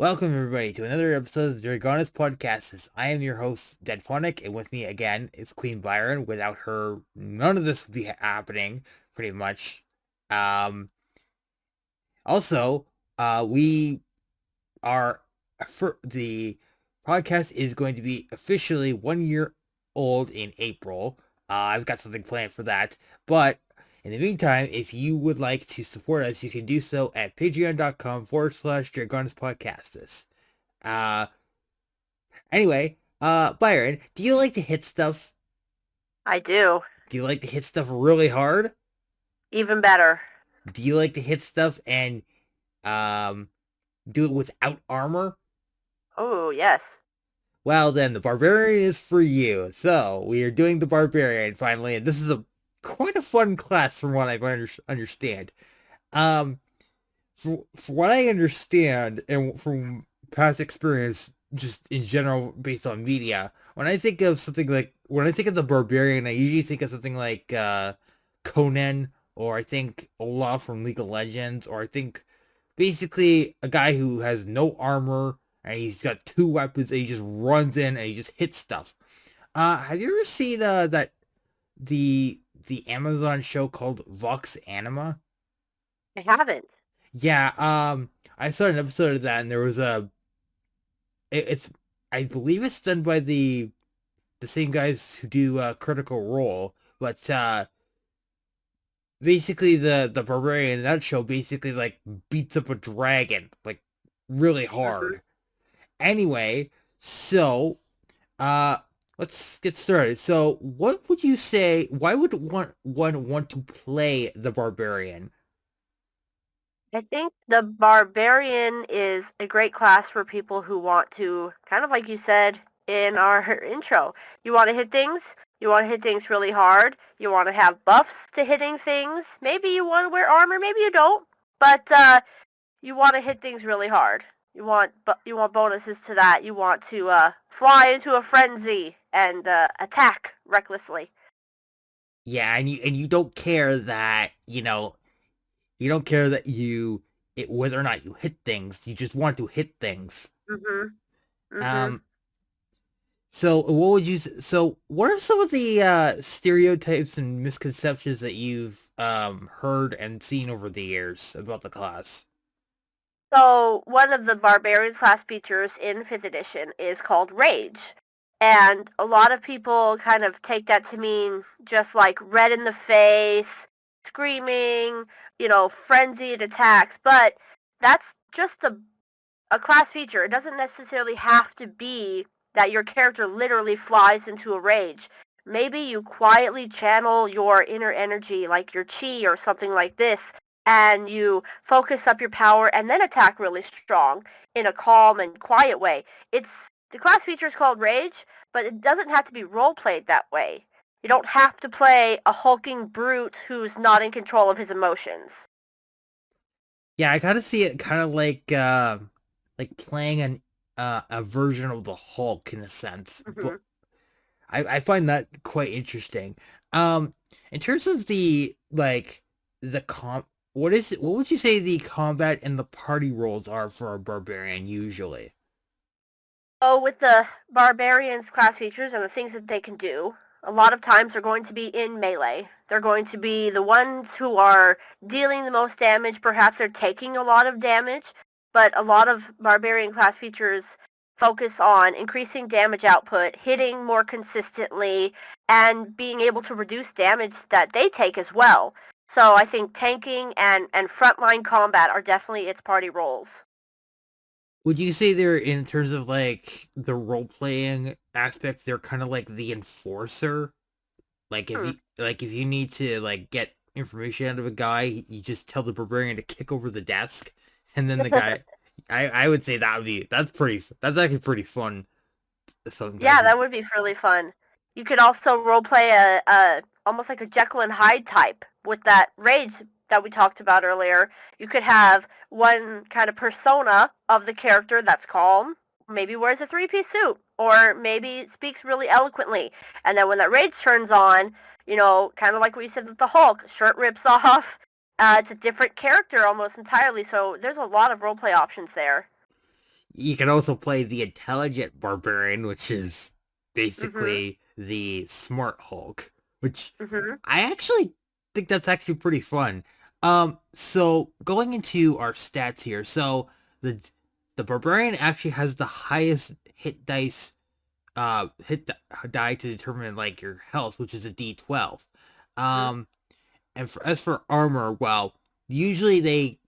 Welcome everybody to another episode of the Dragonus Podcastus. I am your host, Deadphonic, and with me again is Queen Byron. Without her, none of this would be happening, pretty much. Um, we are for the podcast is going to be officially 1 year old in April. I've got something planned for that, but in the meantime, if you would like to support us, you can do so at patreon.com/Dragonus Podcastus. Uh, anyway, Byron, do you like to hit stuff? I do. Do you like to hit stuff really hard? Even better. Do you like to hit stuff and, um, do it without armor? Oh, yes. Well, then the Barbarian is for you. So, we are doing the Barbarian finally, and this is quite a fun class from what I understand. Um, for what I understand, and from past experience, just in general, based on media, when I think of the Barbarian, I usually think of something like Conan, or I think Olaf from League of Legends, or I think basically a guy who has no armor and he's got two weapons and he just runs in and he just hits stuff. Have you ever seen the Amazon show called Vox Anima? I haven't. Yeah, I saw an episode of that, and there was it's I believe it's done by the same guys who do Critical Role, but basically the Barbarian in that show basically like beats up a dragon like really hmm hard. Anyway, so uh let's get started. So, what would you say? Why would one want to play the Barbarian? I think the Barbarian is a great class for people who want to, kind of like you said in our intro, you want to hit things. You want to hit things really hard. You want to have buffs to hitting things. Maybe you want to wear armor. Maybe you don't. But you want to hit things really hard. You want bonuses to that. You want to fly into a frenzy and attack recklessly. Yeah, and you don't care that you don't care that whether or not you hit things. You just want to hit things. Mhm. Mhm. Um. So what are some of the stereotypes and misconceptions that you've heard and seen over the years about the class? So one of the Barbarians class features in 5th edition is called Rage. And a lot of people kind of take that to mean just like red in the face, screaming, frenzied attacks. But that's just a class feature. It doesn't necessarily have to be that your character literally flies into a rage. Maybe you quietly channel your inner energy, like your chi or something like this, and you focus up your power and then attack really strong in a calm and quiet way. The class feature is called Rage, but it doesn't have to be role played that way. You don't have to play a hulking brute who's not in control of his emotions. Yeah, I kind of see it kind of like playing a version of the Hulk in a sense, but hmm I find that quite interesting. In terms of the comp, what would you say the combat and the party roles are for a barbarian usually? So with the Barbarians class features and the things that they can do, a lot of times they're going to be in melee. They're going to be the ones who are dealing the most damage. Perhaps they're taking a lot of damage, but a lot of Barbarian class features focus on increasing damage output, hitting more consistently, and being able to reduce damage that they take as well. So I think tanking and frontline combat are definitely its party roles. Would you say they're in terms of like the role playing aspect, they're kind of like the enforcer? Hmm. Like if you need to like get information out of a guy, you just tell the barbarian to kick over the desk, and then the guy. I would say that's actually pretty fun Yeah, sometimes. that would be really fun. You could also roleplay a almost like a Jekyll and Hyde type with that rage that we talked about earlier. You could have one kind of persona of the character that's calm, maybe wears a three-piece suit, or maybe speaks really eloquently. And then when that rage turns on, kind of like what you said with the Hulk, shirt rips off. It's a different character almost entirely, so there's a lot of roleplay options there. You can also play the intelligent barbarian, which is Mhm. basically the smart Hulk, which Mhm. I actually think that's actually pretty fun. So going into our stats here, so the the barbarian actually has the highest hit dice, die to determine like your health, which is a D12. Mhm. Um, and as for armor, well, usually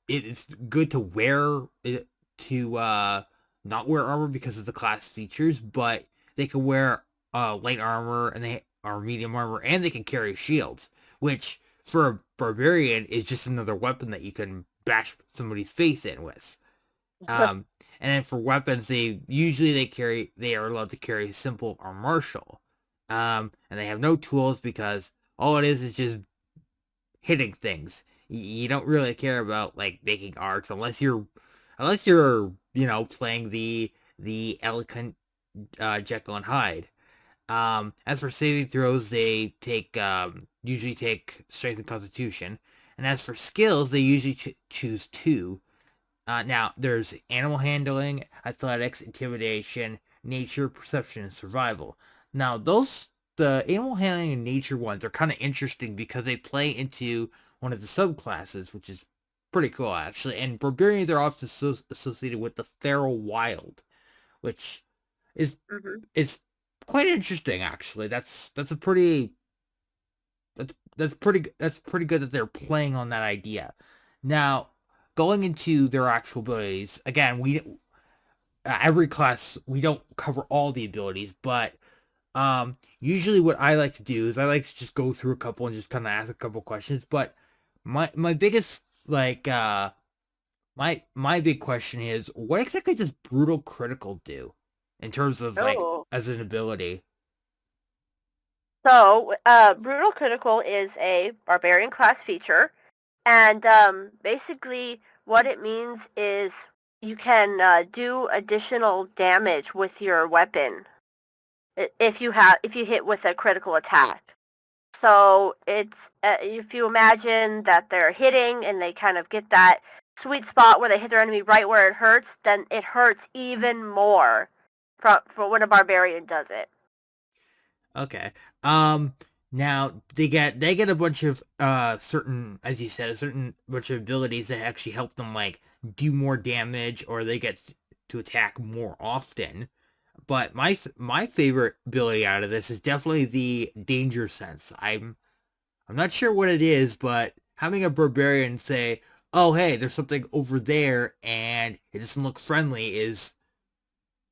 it's good to wear it to not wear armor because of the class features, but they can wear light armor and they are medium armor and they can carry shields, which for a barbarian is just another weapon that you can bash somebody's face in with. Um, and then for weapons, they are allowed to carry simple or martial. And they have no tools because all it is just hitting things. You don't really care about like making arcs unless you're playing the elegant Jekyll and Hyde. As for saving throws, they take usually take strength and constitution, and as for skills, they usually choose two. Now there's animal handling, athletics, intimidation, nature, perception, and survival. Now the animal handling and nature ones are kind of interesting because they play into one of the subclasses, which is pretty cool actually. And barbarians are often associated with the feral wild, which is Mhm. is quite interesting actually. That's pretty good that they're playing on that idea. Now, going into their actual abilities, again, we every class we don't cover all the abilities, but usually what I like to do is I like to just go through a couple and just kind of ask a couple questions. But my biggest like my big question is what exactly does brutal critical do in terms of like Oh. as an ability? So, Brutal Critical is a barbarian class feature, and basically what it means is you can do additional damage with your weapon if you hit with a critical attack. So it's if you imagine that they're hitting and they kind of get that sweet spot where they hit their enemy right where it hurts, then it hurts even more for when a barbarian does it. Okay. Now they get a bunch of certain, as you said, a certain bunch of abilities that actually help them like do more damage or they get to attack more often. But my favorite ability out of this is definitely the danger sense. I'm not sure what it is, but having a barbarian say, "Oh, hey, there's something over there and it doesn't look friendly," is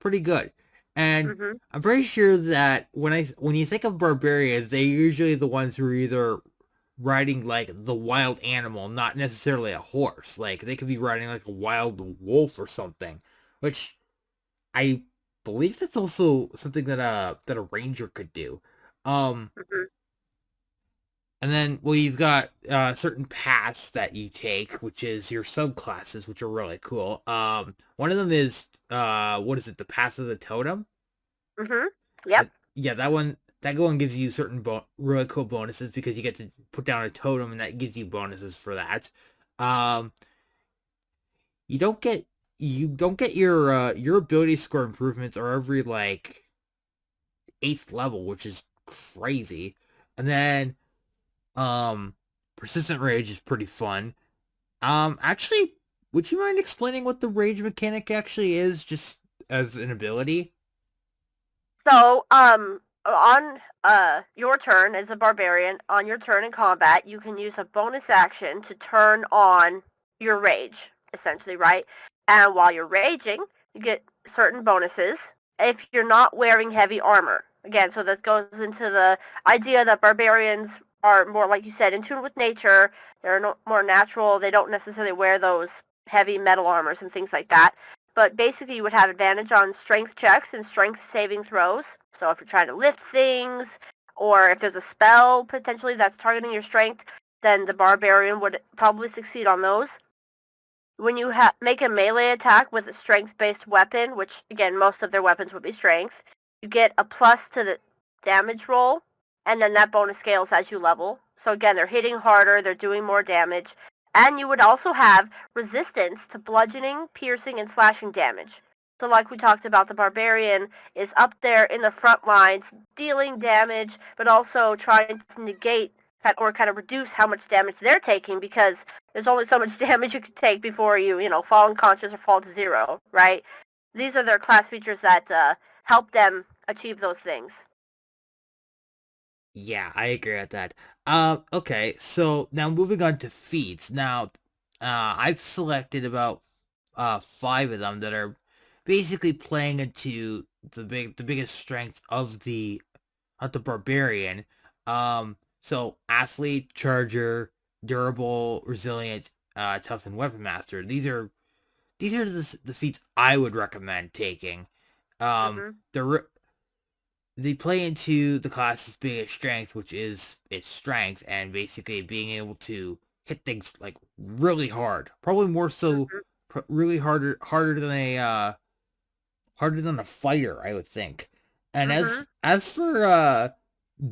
pretty good. And Mhm. I'm pretty sure that when you think of barbarians, they're usually the ones who are either riding like the wild animal, not necessarily a horse. Like they could be riding like a wild wolf or something, which I believe that's also something that a ranger could do. Um, Mhm. and then well, you've got certain paths that you take, which is your subclasses, which are really cool. One of them is what is it? The path of the totem. Mhm. Yep. Yeah, that one gives you certain really cool bonuses because you get to put down a totem and that gives you bonuses for that. Um, you don't get your ability score improvements are every like eighth level, which is crazy. And then um, persistent rage is pretty fun. Actually, would you mind explaining what the rage mechanic actually is, just as an ability? So, on your turn as a barbarian, on your turn in combat, you can use a bonus action to turn on your rage, essentially, right? And while you're raging, you get certain bonuses if you're not wearing heavy armor. Again, so this goes into the idea that barbarians are more, like you said, in tune with nature. They're more natural. They don't necessarily wear those heavy metal armors and things like that. But basically, you would have advantage on strength checks and strength saving throws. So if you're trying to lift things, or if there's a spell potentially that's targeting your strength, then the barbarian would probably succeed on those. When you make a melee attack with a strength-based weapon, which again most of their weapons would be strength, you get a plus to the damage roll, and then that bonus scales as you level. So again, they're hitting harder, they're doing more damage, And you would also have resistance to bludgeoning, piercing, and slashing damage. So like we talked about, the Barbarian is up there in the front lines, dealing damage, but also trying to negate or kind of reduce how much damage they're taking, because there's only so much damage you can take before you fall unconscious or fall to zero, right? These are their class features that help them achieve those things. Yeah, I agree with that. Okay, so now moving on to feats. Now, I've selected about 5 of them that are basically playing into the biggest strength of the barbarian. So athlete, charger, durable, resilient, tough, and weapon master. These are the feats I would recommend taking. Mm-hmm. They're they play into the class's biggest strength, which is its strength, and basically being able to hit things like really hard, probably more so, really harder than a fighter, I would think. And Mm-hmm. as for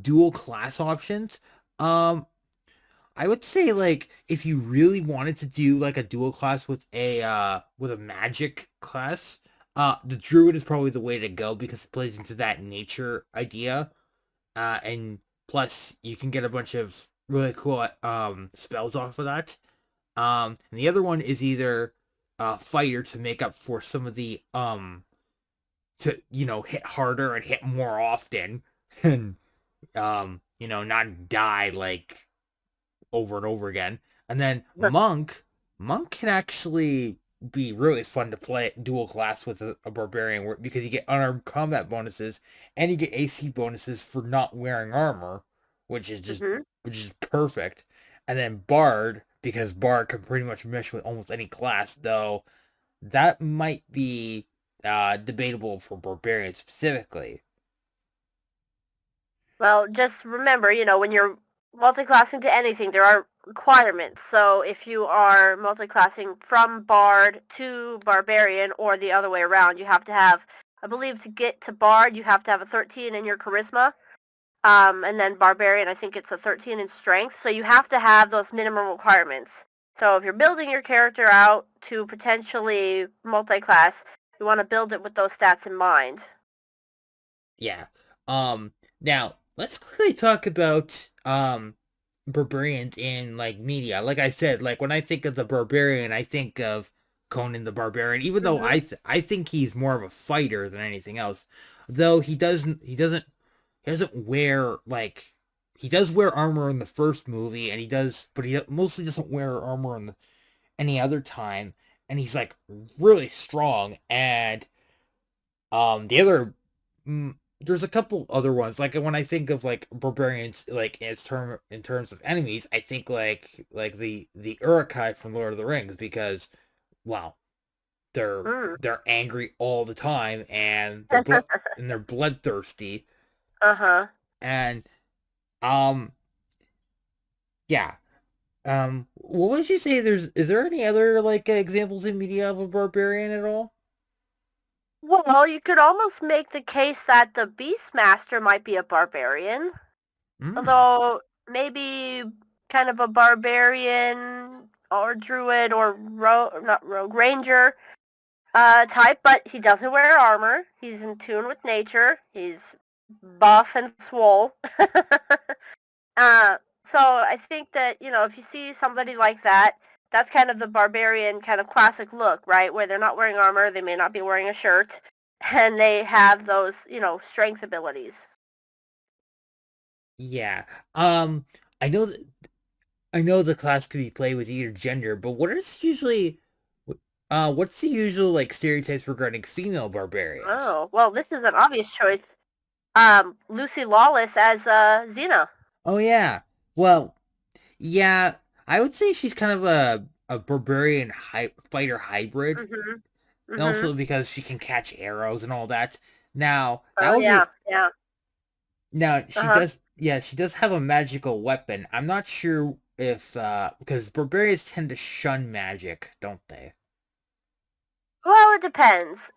dual class options, I would say, like, if you really wanted to do like a dual class with a magic class, the druid is probably the way to go because it plays into that nature idea. And plus you can get a bunch of really cool spells off of that. And the other one is either fighter to make up for some of the to hit harder and hit more often and not die like over and over again. And then monk can actually be really fun to play dual class with a barbarian because you get unarmed combat bonuses and you get AC bonuses for not wearing armor, which is just Mm-hmm. which is perfect. And then bard, because bard can pretty much mesh with almost any class, though that might be debatable for barbarian specifically. Well, just remember, when you're multi-classing to anything, there are requirements. So if you are multi-classing from Bard to Barbarian or the other way around, you have to have, I believe, to get to Bard, you have to have a 13 in your Charisma. And then Barbarian, I think it's a 13 in Strength. So you have to have those minimum requirements. So if you're building your character out to potentially multi-class, you want to build it with those stats in mind. Yeah. Now let's quickly talk about barbarians in like media. Like I said, like when I think of the barbarian, I think of Conan the Barbarian. Even though Mm-hmm. I think he's more of a fighter than anything else. Though he doesn't wear like he does wear armor in the first movie, and but he mostly doesn't wear armor in any other time. And he's like really strong. And the other, there's a couple other ones. Like when I think of like barbarians, like in terms of enemies, I think like the Uruk-hai from Lord of the Rings because, wow, they're Mm. they're angry all the time and they're bloodthirsty Uh-huh. and um yeah. What would you say? Is there any other like examples in media of a barbarian at all? Well, you could almost make the case that the Beastmaster might be a barbarian, Mm. although maybe kind of a barbarian or druid or not rogue ranger type, but he doesn't wear armor. He's in tune with nature. He's buff and swole. uh, so I think that, if you see somebody like that, that's kind of the barbarian kind of classic look, right? Where they're not wearing armor, they may not be wearing a shirt, and they have those, strength abilities. Yeah. I know that I know the class could be played with either gender, but what's the usual like stereotypes regarding female barbarians? Oh, well, this is an obvious choice. Lucy Lawless as Xena. Oh yeah. Well, yeah, I would say she's kind of a barbarian fighter hybrid, Mhm. and Mhm. also because she can catch arrows and all that. Now, that Oh would yeah, be yeah. now Uh she huh. does yeah, she does have a magical weapon. I'm not sure if because barbarians tend to shun magic, don't they? Well, it depends.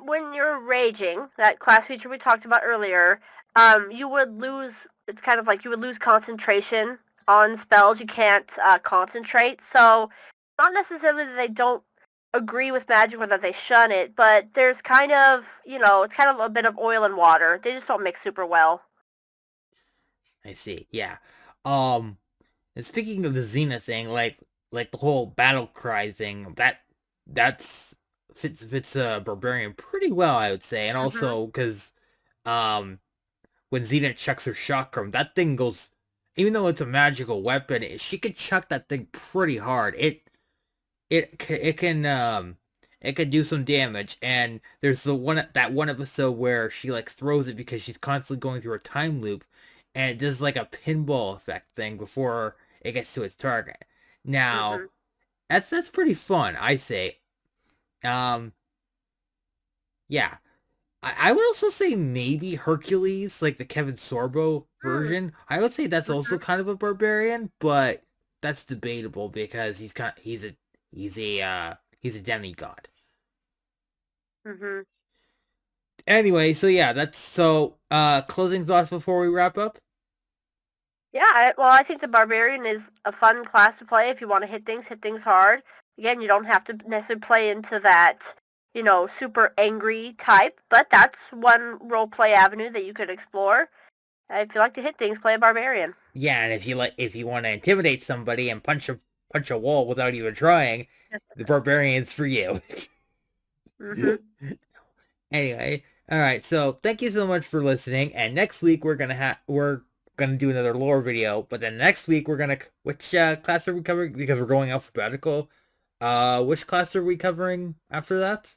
When you're raging, that class feature we talked about earlier, you would lose. It's kind of like you would lose concentration on spells you can't concentrate. So not necessarily that they don't agree with magic or that they shun it, but there's kind of, it's kind of a bit of oil and water. They just don't mix super well. I see. Yeah. Um. And speaking of the Xena thing, like the whole battle cry thing, that's fits Barbarian pretty well, I would say, and Mm-hmm. also because um when Xena chucks her chakram, that thing goes. Even though it's a magical weapon, she can chuck that thing pretty hard. It can do some damage. And there's that one episode where she like throws it because she's constantly going through a time loop, and it does like a pinball effect thing before it gets to its target. Now Mm-hmm. that's pretty fun, I say. Um, yeah. I would also say maybe Hercules, like the Kevin Sorbo version. I would say that's also Mm-hmm. kind of a barbarian, but that's debatable because he's a demigod. Mm-hmm. Anyway, so yeah, that's so closing thoughts before we wrap up. Yeah, well, I think the Barbarian is a fun class to play if you want to hit things hard. Again, you don't have to necessarily play into that, super angry type, but that's one role play avenue that you could explore. If you like to hit things, play a Barbarian. Yeah, and if you want to intimidate somebody and punch a wall without even trying, the barbarian's for you. Mm-hmm. Anyway, all right. So thank you so much for listening. And next week we're gonna do another lore video. But then next week we're gonna which class are we covering? Because we're going alphabetical. Which class are we covering after that?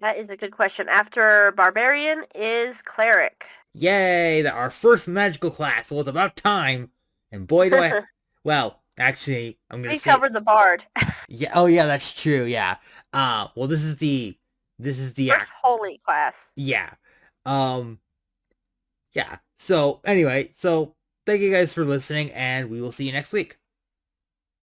That is a good question. After Barbarian is Cleric. Yay! That our first magical class. Well, it's about time. And boy, do I. Well, actually, I'm gonna We say covered the Bard. yeah. Oh yeah, that's true. Yeah. Well, this is the First holy class. yeah. Um. Yeah. So anyway, so thank you guys for listening, and we will see you next week.